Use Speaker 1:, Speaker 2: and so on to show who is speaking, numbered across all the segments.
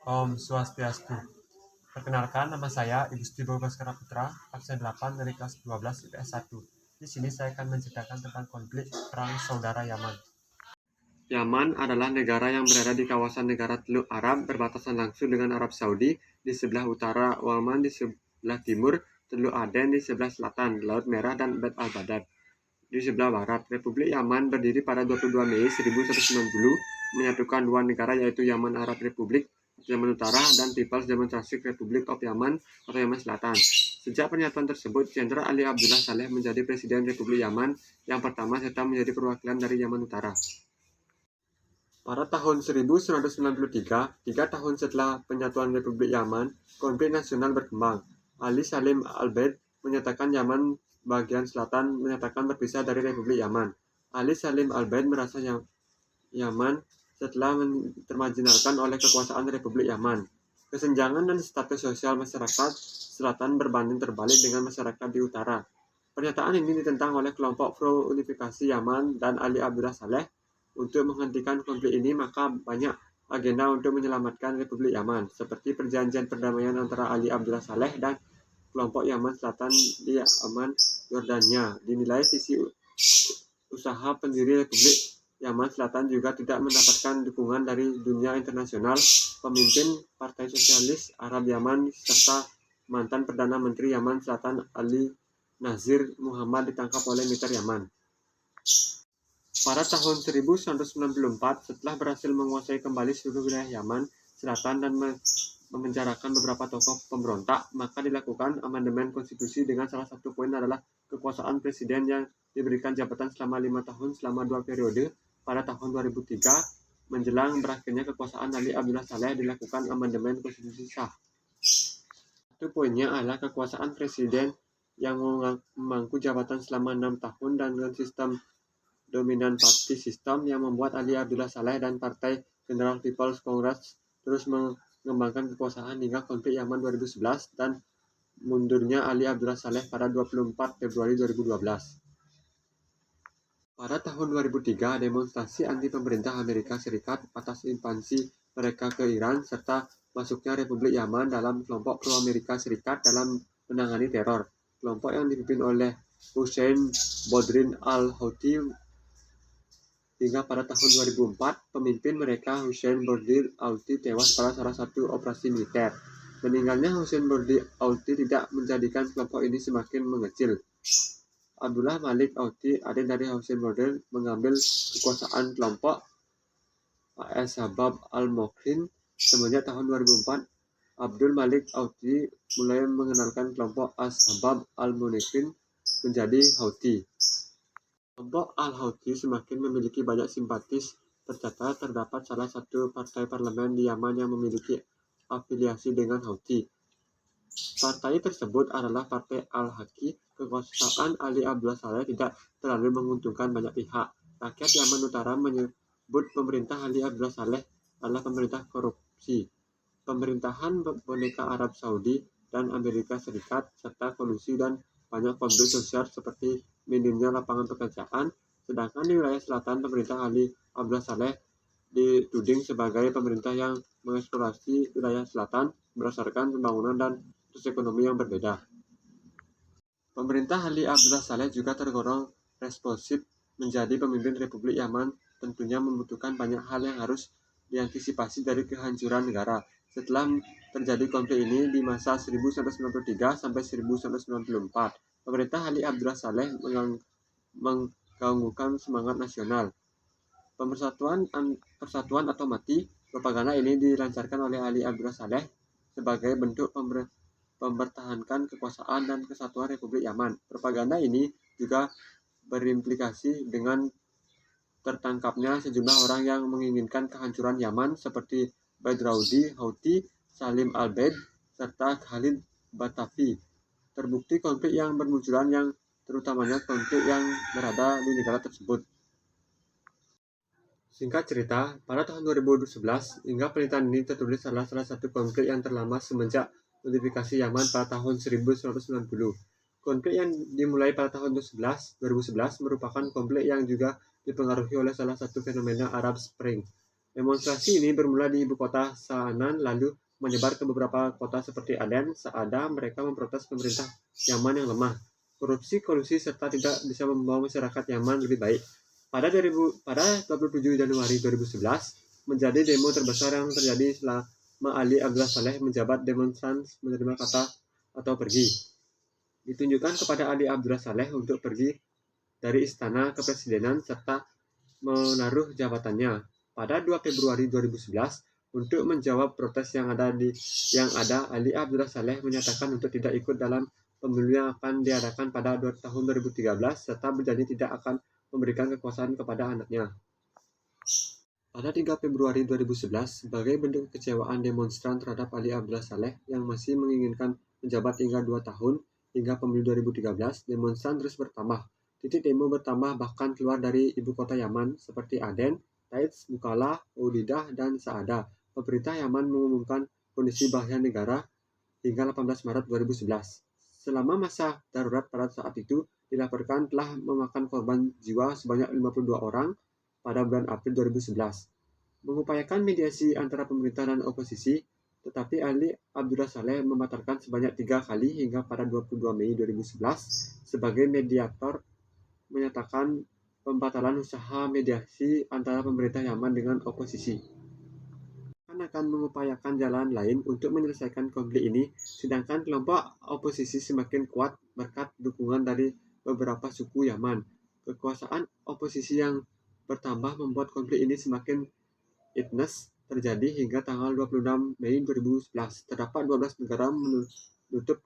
Speaker 1: Om Swastiastu. Perkenalkan, nama saya Igusti Baskara Putra, absen 8 dari kelas 12 IPS 1. Di sini saya akan menceritakan tentang konflik perang saudara Yaman. Yaman adalah negara yang berada di kawasan negara Teluk Arab, berbatasan langsung dengan Arab Saudi di sebelah utara, Oman di sebelah timur, Teluk Aden di sebelah selatan, Laut Merah dan Bab al-Badad di sebelah barat. Republik Yaman berdiri pada 22 Mei 1190, menyatukan dua negara yaitu Yaman Arab Republik Yaman Utara dan People's Democratic Republic of Yaman atau Yaman Selatan. Sejak pernyataan tersebut, Jenderal Ali Abdullah Saleh menjadi Presiden Republik Yaman yang pertama serta menjadi perwakilan dari Yaman Utara. Pada tahun 1993, 3 tahun setelah penyatuan Republik Yaman, konflik nasional berkembang. Ali Salim Al-Baid menyatakan Yaman bagian selatan menyatakan berpisah dari Republik Yaman. Ali Salim Al-Baid merasa Yaman setelah termarginalkan oleh kekuasaan Republik Yaman. Kesenjangan dan status sosial masyarakat selatan berbanding terbalik dengan masyarakat di utara. Pernyataan ini ditentang oleh kelompok pro-unifikasi Yaman dan Ali Abdullah Saleh. Untuk menghentikan konflik ini, maka banyak agenda untuk menyelamatkan Republik Yaman, seperti perjanjian perdamaian antara Ali Abdullah Saleh dan kelompok Yaman Selatan di Amman, Yordania. Dinilai sisi usaha pendiri Republik Yaman Selatan juga tidak mendapatkan dukungan dari dunia internasional. Pemimpin Partai Sosialis Arab Yaman serta mantan Perdana Menteri Yaman Selatan Ali Nazir Muhammad ditangkap oleh militer Yaman. Pada tahun 1994, setelah berhasil menguasai kembali seluruh wilayah Yaman Selatan dan memenjarakan beberapa tokoh pemberontak, maka dilakukan amandemen konstitusi dengan salah satu poin adalah kekuasaan presiden yang diberikan jabatan selama 5 tahun selama 2 periode. Pada tahun 2003, menjelang berakhirnya kekuasaan Ali Abdullah Saleh, dilakukan amandemen konstitusi sah. Satu poinnya adalah kekuasaan presiden yang memangku jabatan selama 6 tahun dan dengan sistem dominan party sistem yang membuat Ali Abdullah Saleh dan Partai General People's Congress terus mengembangkan kekuasaan hingga konflik Yaman 2011 dan mundurnya Ali Abdullah Saleh pada 24 Februari 2012. Pada tahun 2003, demonstrasi anti pemerintah Amerika Serikat atas invasi mereka ke Iran serta masuknya Republik Yaman dalam kelompok pro-Amerika Serikat dalam menangani teror. Kelompok yang dipimpin oleh Hussein Bodrin al-Houthi hingga pada tahun 2004, pemimpin mereka Hussein Bodrin al-Houthi tewas pada salah satu operasi militer. Meninggalnya Hussein Bodrin al-Houthi tidak menjadikan kelompok ini semakin mengecil. Abdullah Malik al-Houthi, adik dari Hussein Bodrin, mengambil kekuasaan kelompok As-Shabab al-Mukhin semenjak tahun 2004. Abdul Malik al-Houthi mulai mengenalkan kelompok As-Shabab al-Mukhin menjadi Houthi. Kelompok Al-Houthi semakin memiliki banyak simpatis. Tercatat terdapat salah satu partai parlemen di Yaman yang memiliki afiliasi dengan Houthi. Partai tersebut adalah Partai Al-Haqi. Kekuasaan Ali Abdullah Saleh tidak terlalu menguntungkan banyak pihak. Rakyat Yaman Utara menyebut pemerintah Ali Abdullah Saleh adalah pemerintah korupsi, pemerintahan boneka Arab Saudi dan Amerika Serikat, serta kolusi dan banyak konflik sosial seperti minimnya lapangan pekerjaan. Sedangkan di wilayah selatan, pemerintah Ali Abdullah Saleh dituding sebagai pemerintah yang mengeksplorasi wilayah selatan berdasarkan pembangunan dan status ekonomi yang berbeda. Pemerintah Ali Abdullah Saleh juga tergolong responsif menjadi pemimpin Republik Yaman, tentunya membutuhkan banyak hal yang harus diantisipasi dari kehancuran negara. Setelah terjadi konflik ini di masa 1993 sampai 1994, pemerintah Ali Abdullah Saleh menggaungkan semangat nasional. Persatuan atau mati. Propaganda ini dilancarkan oleh Ali Abdullah Saleh sebagai bentuk mempertahankan kekuasaan dan kesatuan Republik Yaman. Propaganda ini juga berimplikasi dengan tertangkapnya sejumlah orang yang menginginkan kehancuran Yaman seperti Badraudi Houthi, Salim Al-Baid, serta Khalid Batafi. Terbukti konflik yang bermunculan yang terutamanya konflik yang berada di negara tersebut. Singkat cerita, pada tahun 2011 hingga pernyataan ini tertulis adalah salah satu konflik yang terlama semenjak unifikasi Yaman pada tahun 1990. Konflik yang dimulai pada tahun 2011 merupakan konflik yang juga dipengaruhi oleh salah satu fenomena Arab Spring. Demonstrasi ini bermula di ibu kota Sa'anan lalu menyebar ke beberapa kota seperti Aden, Sa'ada. Mereka memprotes pemerintah Yaman yang lemah, korupsi, kolusi, serta tidak bisa membawa masyarakat Yaman lebih baik. Pada 27 Januari 2011 menjadi demo terbesar yang terjadi selama Ali Abdullah Saleh menjabat. Demonstran menerima kata atau pergi ditunjukkan kepada Ali Abdullah Saleh untuk pergi dari istana kepresidenan serta menaruh jabatannya. Pada 2 Februari 2011, untuk menjawab protes yang ada, Ali Abdullah Saleh menyatakan untuk tidak ikut dalam pemilu yang akan diadakan pada tahun 2013 serta berjanji tidak akan memberikan kekuasaan kepada anaknya. Pada 3 Februari 2011, sebagai bentuk kekecewaan demonstran terhadap Ali Abdullah Saleh yang masih menginginkan menjabat hingga 2 tahun hingga pemilu 2013, demonstran terus bertambah. Titik demo bertambah bahkan keluar dari ibu kota Yaman seperti Aden, Taiz, Mukalla, Udidah, dan Sa'ada. Pemerintah Yaman mengumumkan kondisi bahaya negara hingga 18 Maret 2011. Selama masa darurat pada saat itu dilaporkan telah memakan korban jiwa sebanyak 52 orang pada bulan April 2011. Mengupayakan mediasi antara pemerintah dan oposisi, tetapi Ali Abdullah Saleh membatalkan sebanyak 3 kali hingga pada 22 Mei 2011 sebagai mediator menyatakan pembatalan usaha mediasi antara pemerintah Yaman dengan oposisi. Akan mengupayakan jalan lain untuk menyelesaikan konflik ini, sedangkan kelompok oposisi semakin kuat berkat dukungan dari beberapa suku Yaman. Kekuasaan oposisi yang bertambah membuat konflik ini semakin intens terjadi hingga tanggal 26 Mei 2011. Terdapat 12 negara menutup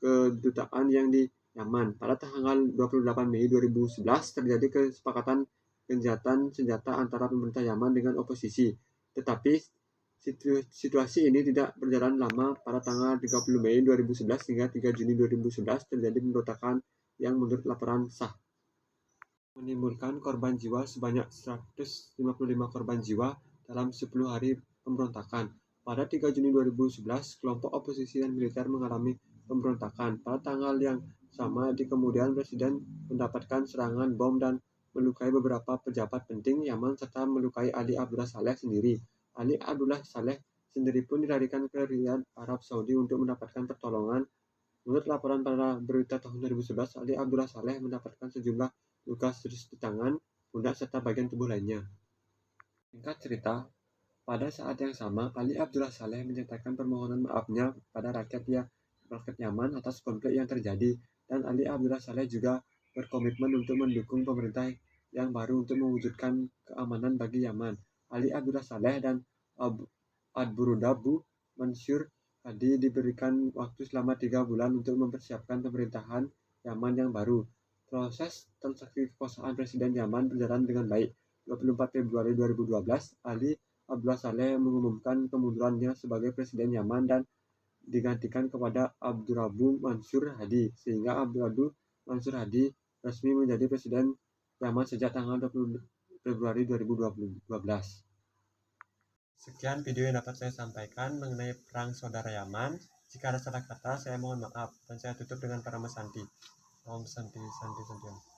Speaker 1: kedutaan yang di Yaman. Pada tanggal 28 Mei 2011 terjadi kesepakatan gencatan senjata antara pemerintah Yaman dengan oposisi. Tetapi situasi ini tidak berjalan lama. Pada tanggal 30 Mei 2011 hingga 3 Juni 2011 terjadi pemberontakan yang menurut laporan sah menimbulkan korban jiwa sebanyak 155 korban jiwa dalam 10 hari pemberontakan. Pada 3 Juni 2011, kelompok oposisi dan militer mengalami pemberontakan. Pada tanggal yang sama di kemudian Presiden mendapatkan serangan bom dan melukai beberapa pejabat penting Yaman serta melukai Ali Abdullah Saleh sendiri. Ali Abdullah Saleh sendiri pun dilarikan ke Riyadh, Arab Saudi untuk mendapatkan pertolongan. Menurut laporan pada berita tahun 2011, Ali Abdullah Saleh mendapatkan sejumlah luka serius di tangan, pundak, serta bagian tubuh lainnya. Singkat cerita, pada saat yang sama, Ali Abdullah Saleh menyatakan permohonan maafnya pada rakyat Yaman atas konflik yang terjadi, dan Ali Abdullah Saleh juga berkomitmen untuk mendukung pemerintah yang baru untuk mewujudkan keamanan bagi Yaman. Ali Abdullah Saleh dan Ad-Burundabu Mansur Hadi diberikan waktu selama 3 bulan untuk mempersiapkan pemerintahan Yaman yang baru. Proses transaksi kekuasaan Presiden Yaman berjalan dengan baik. 24 Februari 2012, Ali Abdullah Saleh mengumumkan kemundurannya sebagai Presiden Yaman dan digantikan kepada Abdurabu Mansur Hadi, sehingga Abdurabu Mansur Hadi resmi menjadi Presiden Yaman sejak tanggal 20 Februari 2012. Sekian video yang dapat saya sampaikan mengenai Perang Saudara Yaman. Jika ada salah kata, saya mohon maaf, dan saya tutup dengan para Santi. Om Santi Santi Santi.